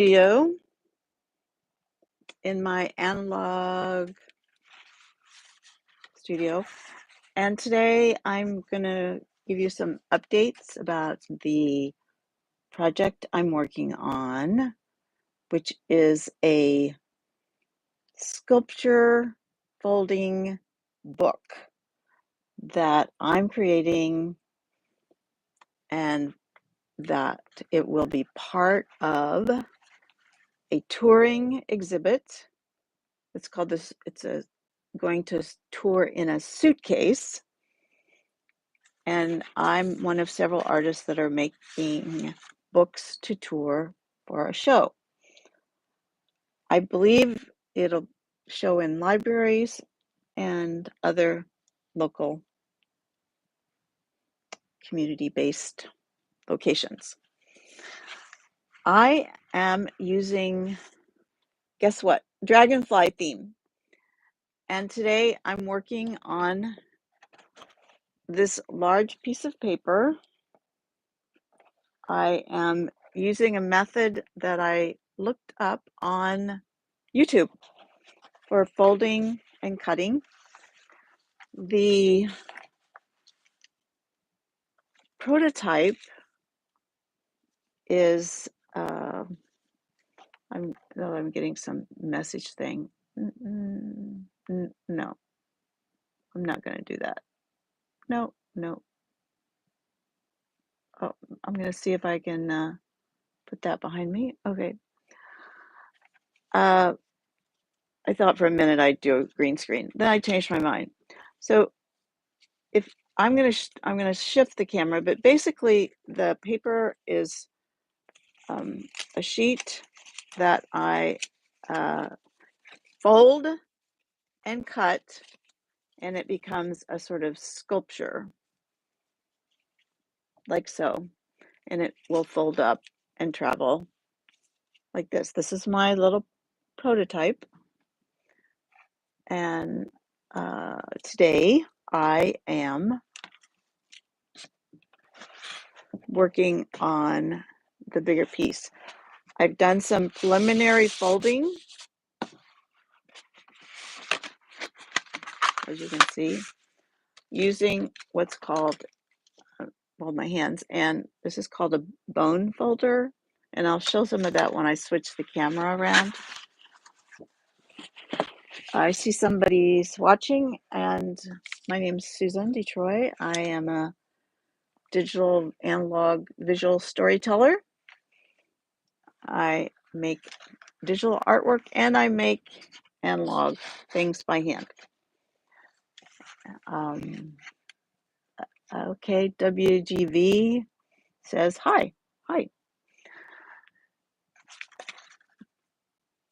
Studio in my analog studio, and today I'm gonna give you some updates about the project I'm working on, which is a sculpture folding book that I'm creating, and that it will be part of a touring exhibit. It's called this, it's going to tour in a suitcase. And I'm one of several artists that are making books to tour for a show. I believe it'll show in libraries and other local community-based locations. I am using, guess what? Dragonfly theme. And today I'm working on this large piece of paper. I am using a method that I looked up on YouTube for folding and cutting. The prototype is, I'm getting some message thing. No, I'm not going to do that. No. Oh, I'm going to see if I can put that behind me. Okay. I thought for a minute I'd do a green screen. Then I changed my mind. So if I'm going to shift the camera, but basically the paper is a sheet that I fold and cut, and it becomes a sort of sculpture, like so, and it will fold up and travel like this. This is my little prototype, and today I am working on the bigger piece. I've done some preliminary folding, as you can see, using what's called, well, my hands, and this is called a bone folder, and I'll show some of that when I switch the camera around. I see somebody's watching, and my name's Susan Detroy. I am a digital analog visual storyteller. I make digital artwork, and I make analog things by hand. Okay, WGV says hi.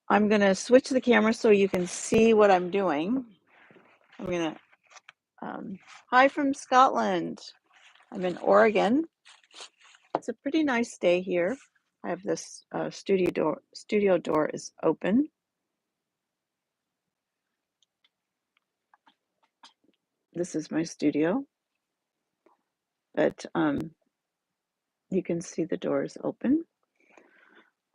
I'm going to switch the camera so you can see what I'm doing. I'm going to, hi from Scotland. I'm in Oregon. It's a pretty nice day here. I have this studio door is open. This is my studio, but you can see the door is open.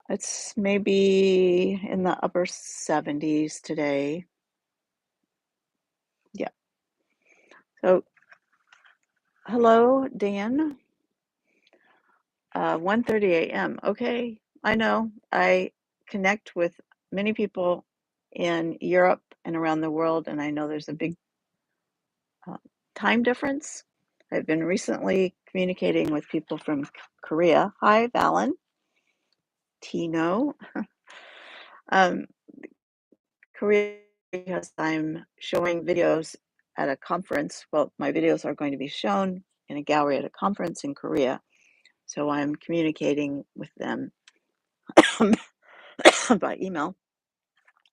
It's maybe in the upper 70s today. Yeah. So, hello, Dan. 1:30 a.m. Okay, I know. I connect with many people in Europe and around the world, and I know there's a big time difference. I've been recently communicating with people from Korea. Hi, Valen. Tino. Korea, because I'm showing videos at a conference. Well, my videos are going to be shown in a gallery at a conference in Korea. So I'm communicating with them by email,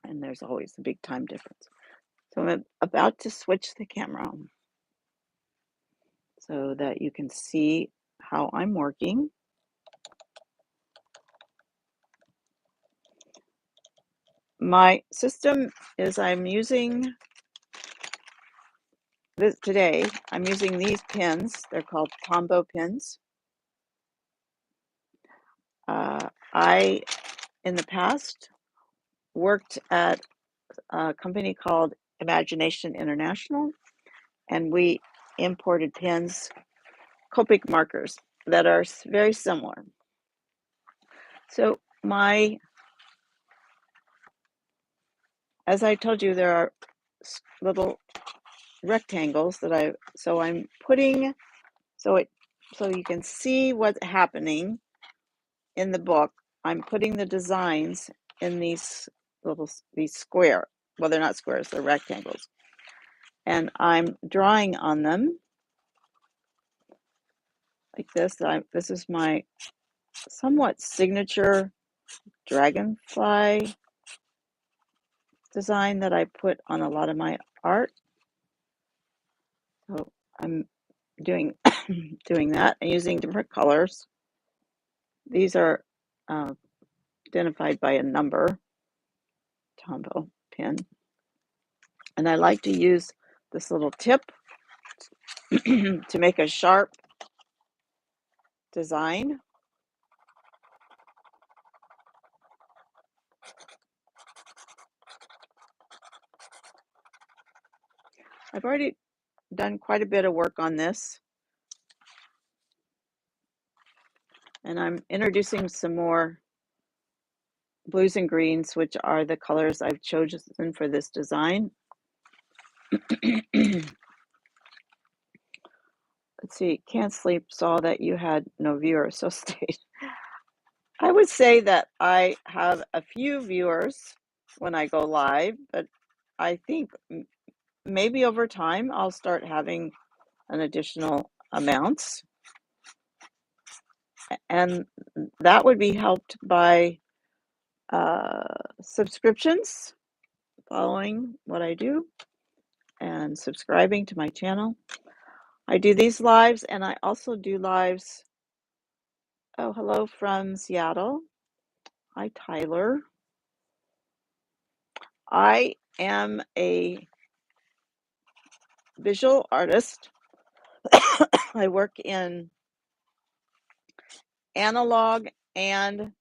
and there's always a big time difference. So I'm about to switch the camera so that you can see how I'm working. My system is I'm using this today. I'm using these pins. They're called combo pins. I in the past worked at a company called Imagination International, and we imported pens, Copic markers that are very similar. So as I told you, there are little rectangles that I'm putting, so you can see what's happening in the book. I'm putting the designs in these square, well, they're not squares, they're rectangles, and I'm drawing on them like this. This is my somewhat signature dragonfly design that I put on a lot of my art. So I'm doing doing that and using different colors. These are identified by a number, Tombow pen. And I like to use this little tip to make a sharp design. I've already done quite a bit of work on this, and I'm introducing some more blues and greens, which are the colors I've chosen for this design. Let's see, can't sleep, saw that you had no viewers, so stayed. I would say that I have a few viewers when I go live, but I think maybe over time I'll start having an additional amounts, and that would be helped by subscriptions, following what I do, and subscribing to my channel. I do these lives, and I also do lives. Oh, hello from Seattle. Hi, Tyler. I am a visual artist. I work in analog and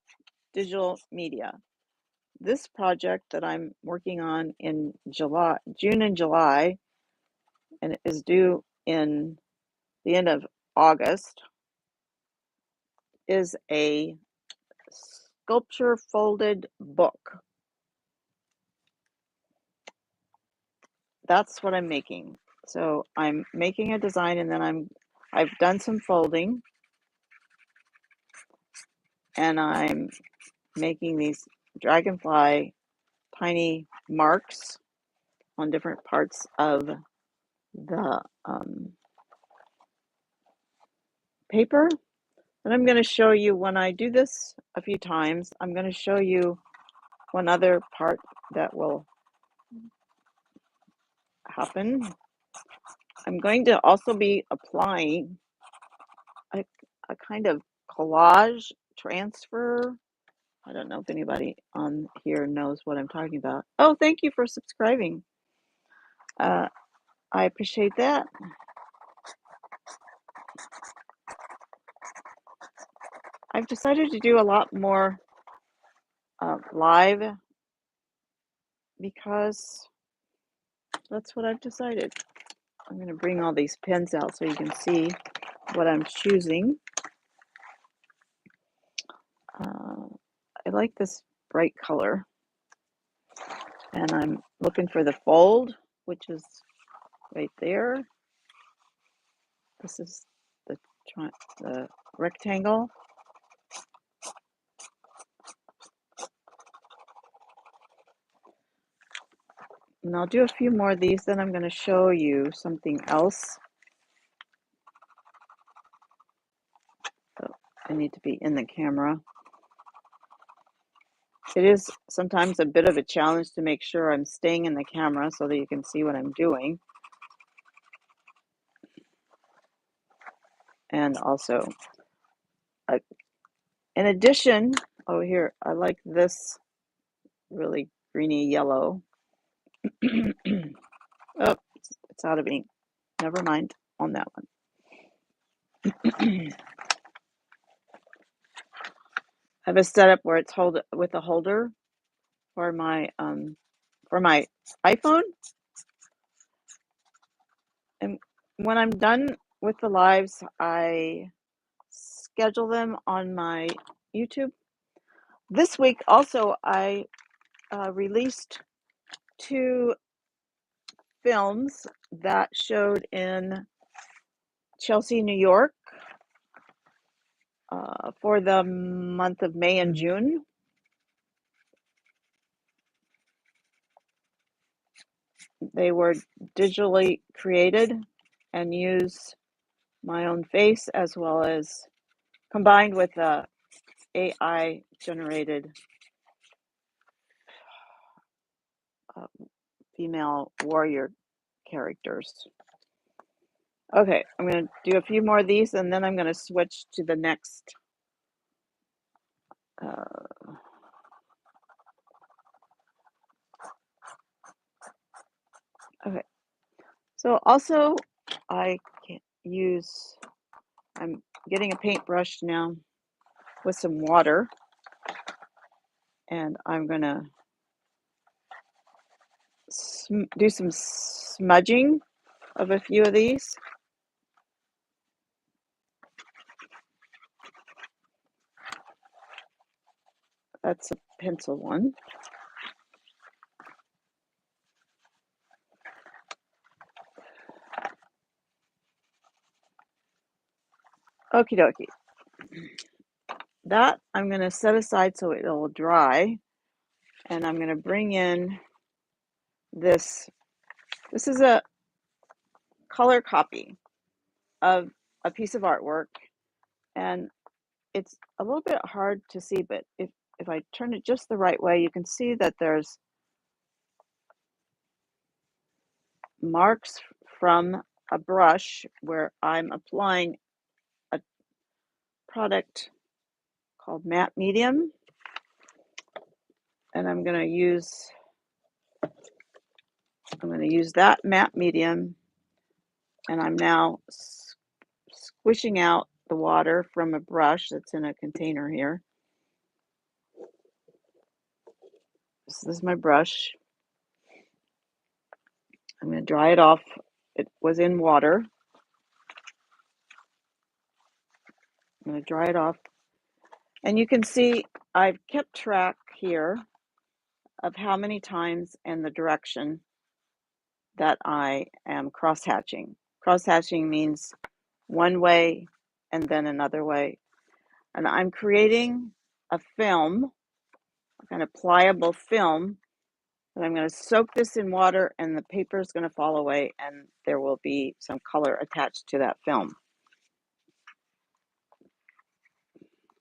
digital media. This project that I'm working on in June and July, and it is due in the end of August, is a sculpture folded book. That's what I'm making. So I'm making a design, and then I've done some folding, and I'm making these dragonfly tiny marks on different parts of the paper. And I'm going to show you, when I do this a few times, I'm going to show you one other part that will happen. I'm going to also be applying a kind of collage transfer. I don't know if anybody on here knows what I'm talking about. Oh, thank you for subscribing. I appreciate that. I've decided to do a lot more live because that's what I've decided. I'm going to bring all these pens out so you can see what I'm choosing. I like this bright color, and I'm looking for the fold, which is right there. This is the rectangle. And I'll do a few more of these, then I'm going to show you something else. Oh, I need to be in the camera. It is sometimes a bit of a challenge to make sure I'm staying in the camera so that you can see what I'm doing. And also, in addition, oh, here, I like this really greeny yellow. Oh, it's out of ink. Never mind on that one. I have a setup where it's hold with a holder for my iPhone, and when I'm done with the lives, I schedule them on my YouTube. This week also I released 2 films that showed in Chelsea, New York, for the month of May and June. They were digitally created and use my own face as well as combined with AI generated uh, female warrior characters. Okay, I'm going to do a few more of these and then I'm going to switch to the next. Okay, so also I can use, I'm getting a paintbrush now with some water and I'm going to do some smudging of a few of these. That's a pencil one. Okie dokie. That I'm going to set aside so it will dry. And I'm going to bring in this. This is a color copy of a piece of artwork. And it's a little bit hard to see, but if I turn it just the right way, you can see that there's marks from a brush where I'm applying a product called matte medium. And I'm going to use that matte medium, and I'm now squishing out the water from a brush that's in a container here. This is my brush. I'm going to dry it off. It was in water. I'm going to dry it off. And you can see I've kept track here of how many times and the direction that I am cross-hatching. Cross-hatching means one way and then another way. And I'm creating a film, a kind of pliable film, and I'm going to soak this in water and the paper is going to fall away and there will be some color attached to that film.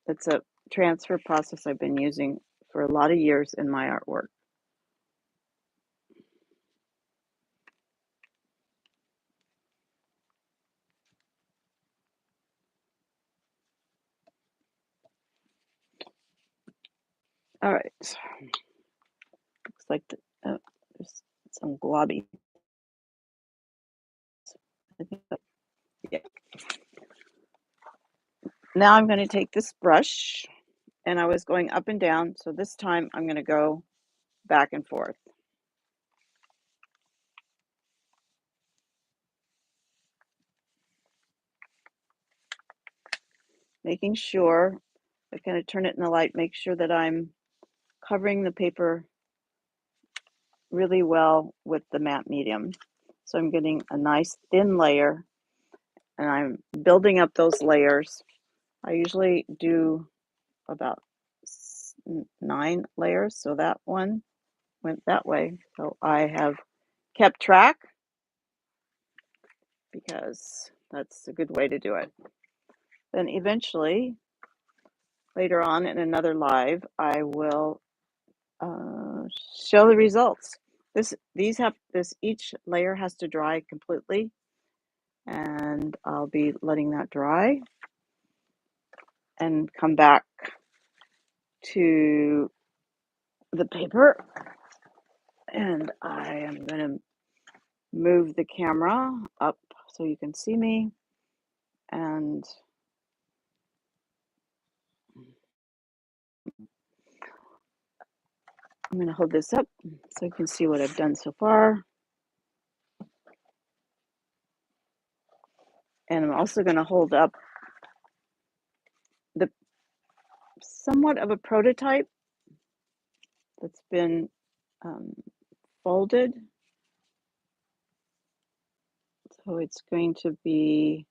It's a transfer process I've been using for a lot of years in my artwork. All right. Looks like there's some globby. Yeah. Now I'm going to take this brush, and I was going up and down, so this time I'm going to go back and forth. Making sure, I kind of turn it in the light, make sure that I'm covering the paper really well with the matte medium. So I'm getting a nice thin layer and I'm building up those layers. I usually do about 9 layers, so that one went that way. So I have kept track because that's a good way to do it. Then eventually, later on in another live, I will show the results. Each layer has to dry completely, and I'll be letting that dry and come back to the paper, and I am going to move the camera up so you can see me, and I'm going to hold this up so you can see what I've done so far. And I'm also going to hold up the somewhat of a prototype that's been folded. So it's going to be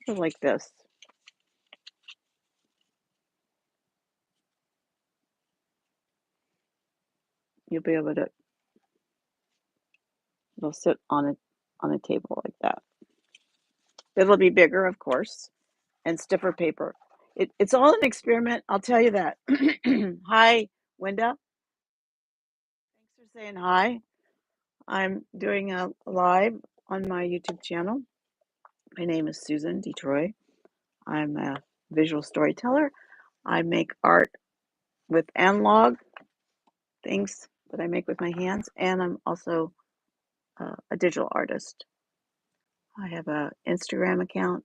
sort of like this. You'll be able to, it'll sit on a table like that. It'll be bigger, of course, and stiffer paper. It's all an experiment, I'll tell you that. Hi, Winda. Thanks for saying hi. I'm doing a live on my YouTube channel. My name is Susan Detroy. I'm a visual storyteller. I make art with analog things that I make with my hands, and I'm also a digital artist. I have an Instagram account,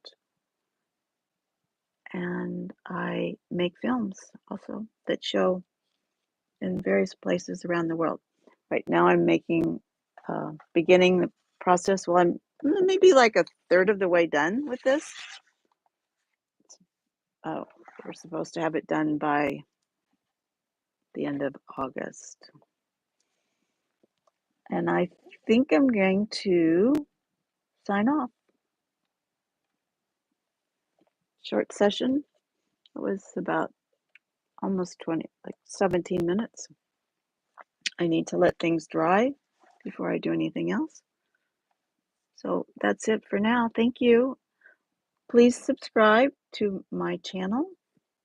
and I make films also that show in various places around the world. Right now, I'm beginning the process. Well, I'm maybe like a third of the way done with this. We're supposed to have it done by the end of August. And I think I'm going to sign off. Short session. It was about almost 20, like 17 minutes. I need to let things dry before I do anything else. So that's it for now. Thank you. Please subscribe to my channel.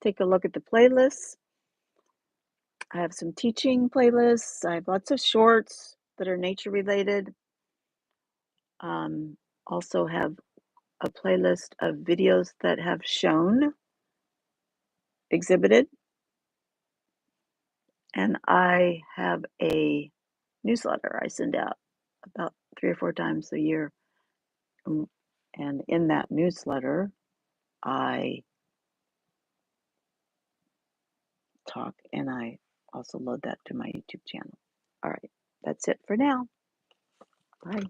Take a look at the playlists. I have some teaching playlists. I have lots of shorts that are nature related. Also have a playlist of videos that have shown exhibited. And I have a newsletter I send out about 3 or 4 times a year. And in that newsletter, I talk and I also load that to my YouTube channel. All right, that's it for now. Bye.